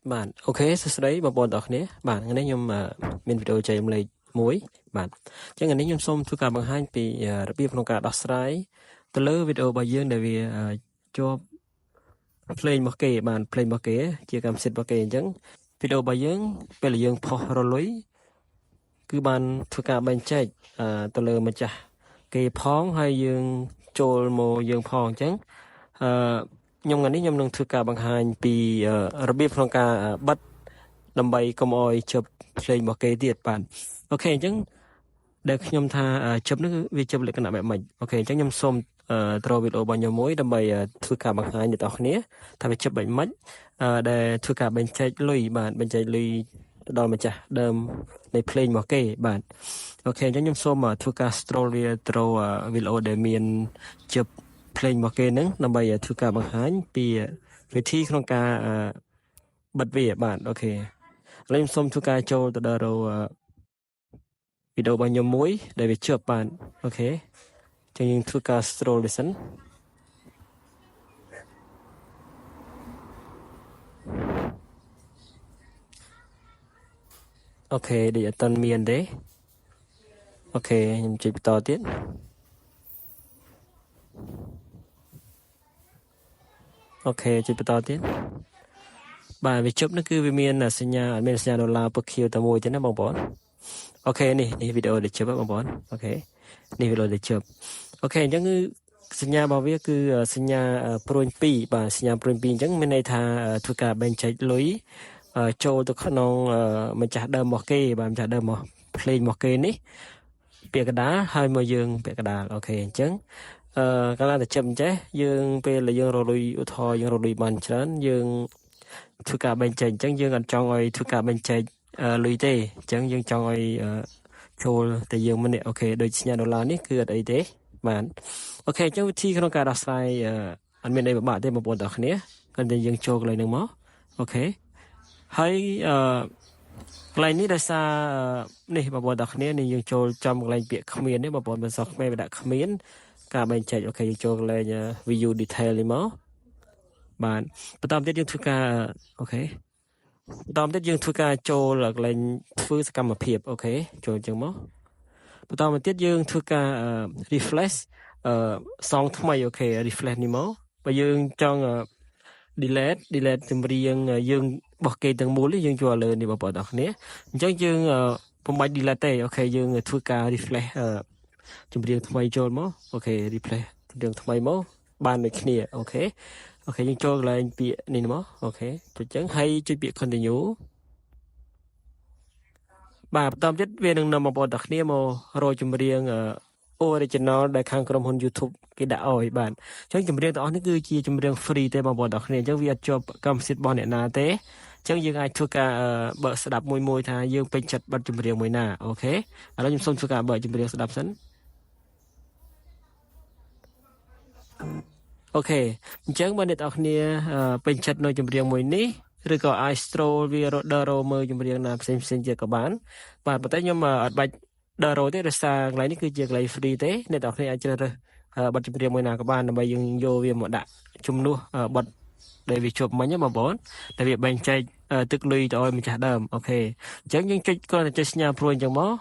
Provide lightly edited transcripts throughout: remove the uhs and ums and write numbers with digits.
bạn ok sau đấy bà bọn đọc nhé bạn cái này nhưng mà mình video chạy lấy muối bạn chẳng ngày này nhưng xong thu cả bằng hai bị đặc biệt trong cả đọc slide từ lỡ video bà dương để vì cho play một cái bạn play một cái chỉ cầm xịt một cái chẳng video bà dương bây giờ dương phò rồi lối cứ bạn thu cả bên chạy từ lỡ mà chả cái phóng hay dương trôi mồ dương phòn chẳng nhưng ngàyนี้ខ្ញុំនឹងធ្វើការបង្ហាញពីរបៀបក្នុងការបិទដើម្បីកុំឲ្យជប់ភ្លេងរបស់គេទៀតបាទអូខេអញ្ចឹងដែលខ្ញុំថាជប់នេះវាជប់លក្ខណៈបែបម៉េចអូខេអញ្ចឹងខ្ញុំសូមត្រវីដេអូរបស់ខ្ញុំមួយដើម្បីធ្វើការបង្ហាញដល់អ្នកគ្នាថាវាជប់បែបម៉េចដែលធ្វើការបញ្ចេញលុយបាទបញ្ចេញលុយទៅដល់ម្ចាស់ដើមនៃភ្លេងរបស់គេបាទអូខេអញ្ចឹងខ្ញុំសូមធ្វើការ scroll វាទៅវីដេអូដែលមានជប់ភ្លេងរបស់គេហ្នឹងដើម្បីធ្វើការបង្ហាញពីវិធីក្នុងការបិទវាបាទអូខេឥឡូវខ្ញុំសូមធ្វើការចូលទៅដល់វីដេអូរបស់ខ្ញុំមួយដែលវាជាប់បាទអូខេអញ្ចឹងយើងធ្វើការ scroll វាសិនអូខេដូចអត់ទាន់មានទេអូខេខ្ញុំចុចបន្តទៀតអូខេចុចបន្តទៀតបាទវាជប់នេះគឺវាមានសញ្ញាអត់មានសញ្ញាដុល្លារពឹកខៀវតែមួយទេណាបងប្អូនអូខេនេះវីដេអូដែលជប់បងប្អូនអូខេនេះវីដេអូដែលជប់អូខេអញ្ចឹងគឺសញ្ញារបស់វាគឺសញ្ញាព្រួញ2បាទសញ្ញាព្រួញ2អញ្ចឹងមានន័យថាធ្វើការបែងចែកលុយចូលទៅក្នុងម្ចាស់ដើមរបស់គេបាទម្ចាស់ដើមរបស់ភ្លេងរបស់គេនេះពាក្យកដាលហើយមកយើងពាក្យកដាលអូខេអញ្ចឹងកាលណាតែជិបអញ្ចេះយើងពេលដែលយើងរលុយឧទាហរណ៍យើងរលុយបានច្រើនយើងធ្វើការបែងចែកអញ្ចឹងយើងអត់ចង់ឲ្យធ្វើការបែងចែកលុយទេអញ្ចឹងយើងចង់ឲ្យចូលតែយើងម្នាក់អូខេដូចសញ្ញាដុល្លារនេះគឺអត់អីទេបាទអូខេអញ្ចឹងវិធីក្នុងការដោះស្រាយអត់មានអីពិបាកទេបងប្អូនទាំងគ្នាគាត់តែយើងចូលកន្លែងហ្នឹងមកអូខេហើយកន្លែងនេះដោយសារនេះបងប្អូនទាំងគ្នានេះយើងចូលចំកន្លែងពាក្យគ្មាននេះបងប្អូនមិនសោះខ្មែរវាដាក់គ្មានការបែងចែកអូខេយើងចូលកន្លែង view detail នេះមកបាទបន្តទៀតយើងធ្វើការអូខេបន្តទៀតយើងធ្វើការចូលកន្លែងធ្វើសកម្មភាពអូខេចូលអញ្ចឹងមកបន្តមកទៀតយើងធ្វើការ refresh សងថ្មីអូខេ refresh នេះមកបើយើងចង់ delete ចម្រៀងយើងរបស់គេទាំងមូលយើងចូលលើនេះបងប្អូនទាំងគ្នាអញ្ចឹងយើងពុំបាច់ delete ទេអូខេយើងធ្វើការ refresh ចម្រៀងថ្មីចូលមកអូខេ refresh ចម្រៀងថ្មីមកបានដូចគ្នាអូខេយើងចូលកន្លែងពាក្យនេះមកអូខេចុចអញ្ចឹងហើយចុចពាក្យ continue បាទបន្តទៀតវានឹងនាំបងប្អូនទាំងគ្នាមករកចម្រៀងoriginal ដែលខាងក្រុមហ៊ុន YouTube គេដាក់ឲ្យបាទអញ្ចឹងចម្រៀងទាំងអស់នេះគឺជាចម្រៀង free ទេបងប្អូនទាំងគ្នាអញ្ចឹងវាអត់ជាប់កម្មសិទ្ធិរបស់អ្នកណាទេអញ្ចឹងយើងអាចធ្វើការបើកស្ដាប់មួយថាយើងពេញចិត្តបទចម្រៀងមួយណាអូខេឥឡូវខ្ញុំសូមធ្វើការបើកចម្រៀងស្ដាប់សិនអូខេអញ្ចឹងបើអ្នកទាំងគ្នាពេញចិត្តនៅចម្រៀងមួយនេះឬក៏អាច scroll វារមើលចម្រៀងណាផ្សេងទៀតក៏បានបាទប៉ុន្តែខ្ញុំអត់បាច់ដល់រោទេដោយសារកន្លែងនេះគឺជាកន្លែង free ទេអ្នកទាំងគ្នាអាចជ្រើសរើសបទចម្រៀងមួយណាក៏បានដើម្បីយើងយកវាមកដាក់ជំនួសបទដែលវាជាប់មិញបងប្អូនដែលវាបែងចែកទឹកលុយទៅឲ្យម្ចាស់ដើមអូខេអញ្ចឹងយើងចុចគ្រាន់តែចុចសញ្ញាព្រួយអញ្ចឹងមក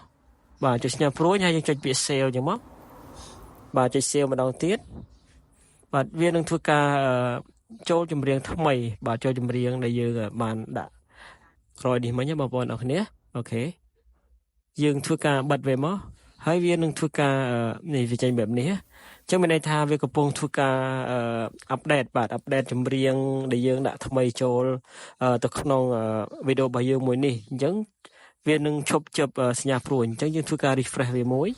បាទចុចសញ្ញាព្រួយហើយយើងចុចពាក្យ save អញ្ចឹងមកបាទចុច save ម្ដងទៀតបាទវានឹងធ្វើការចូលចម្រៀងថ្មីបាទចូលចម្រៀងដែលយើងបានដាក់ក្រោយនេះមិញបងប្អូនអរគ្នាអូខេយើងធ្វើការបិទវាមកហើយវានឹងធ្វើការនេះវាចេញបែបនេះអញ្ចឹងមានន័យថាវាកំពុងធ្វើការអាប់ដេតបាទអាប់ដេតចម្រៀងដែលយើងដាក់ថ្មីចូលទៅក្នុងវីដេអូរបស់យើងមួយនេះអញ្ចឹងវានឹងឈប់ជប់សញ្ញាព្រួយអញ្ចឹងយើងធ្វើការ refresh វាមួយ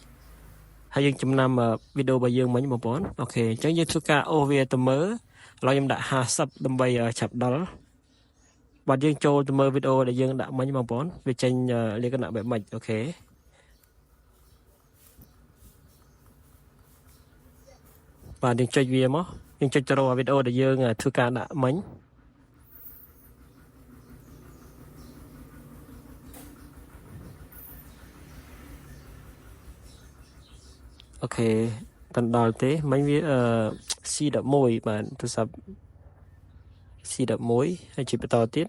ហើយយើងចំណាំវីដេអូរបស់យើងមិញបងប្អូនអូខេអញ្ចឹងយើងធ្វើការអូសវាទៅមើលឥឡូវខ្ញុំដាក់50ដើម្បីចាប់ដល់បាទយើងចូលទៅមើលវីដេអូដែលយើងដាក់មិញបងប្អូនវាចេញលក្ខណៈបែបម៉េចអូខេបាទយើងចុចវាមកយើងចុចទៅរកវីដេអូដែលយើងធ្វើការដាក់មិញអូខេដល់ទេមិញវាC11 បាទទូរស័ព្ទC11ហើយជិះបន្តទៀត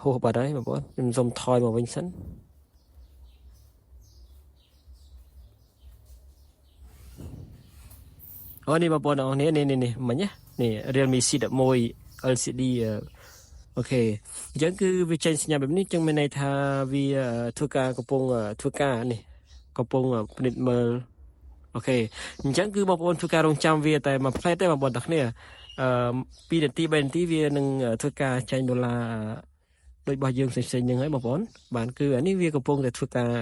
ហួសបាត់ហើយបងប្អូនខ្ញុំសុំថយមកវិញសិនអូនេះបងប្អូនអរនេះមិញណានេះ Realme C11 LCD អូខេអញ្ចឹងគឺវាចេញសញ្ញាបែបនេះចឹងមានន័យថាវាធ្វើការកំពុងធ្វើការនេះកំពុងពិនិត្យមើលអូខេអញ្ចឹងគឺបងប្អូនធ្វើការរងចាំវាតែមួយផ្លែតទេបងប្អូនទាំងគ្នា2នាទី3នាទីវានឹងធ្វើការចាញ់ដុល្លារដូចរបស់យើងផ្សេងៗហ្នឹងហើយបងប្អូនបានគឺអានេះវាកំពុងតែធ្វើការ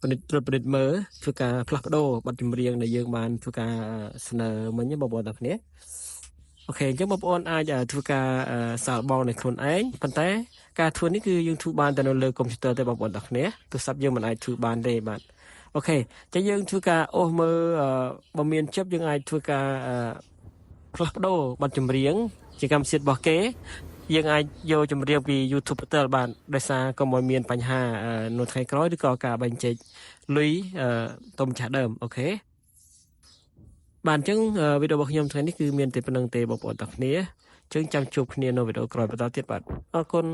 ពិនិត្យមើលធ្វើការផ្លាស់ប្ដូរបទចម្រៀងដែលយើងបានធ្វើការស្នើមិញបងប្អូនទាំងគ្នាអូខេអញ្ចឹងបងប្អូនអាចធ្វើការសាកល្បងនៅខ្លួនឯងប៉ុន្តែការធ្វើនេះគឺយើងធ្វើបានតែនៅលើកុំព្យូទ័រទេបងប្អូនទាំងគ្នាទូរស័ព្ទយើងមិនអាចធ្វើបានទេបាទអូខេអញ្ចឹងយើងធ្វើការអូសមើលបើមានចិត្តយើងអាចធ្វើការផ្លាស់ប្ដូរបទចម្រៀងជាកម្មសិទ្ធិរបស់គេយើងអាចយកចម្រៀងពី YouTube ផ្ទាល់បានដោយសារកុំឲ្យមានបញ្ហានៅថ្ងៃក្រោយឬក៏ការបែងចែកលុយទៅម្ចាស់ដើមអូខេបាទអញ្ចឹងវីដេអូរបស់ខ្ញុំថ្ងៃនេះគឺមានតែប៉ុណ្្នឹងទេបងប្អូនទាំងគ្នាអញ្ចឹងចាំជួបគ្នានៅវីដេអូក្រោយបន្តទៀតបាទអរគុណ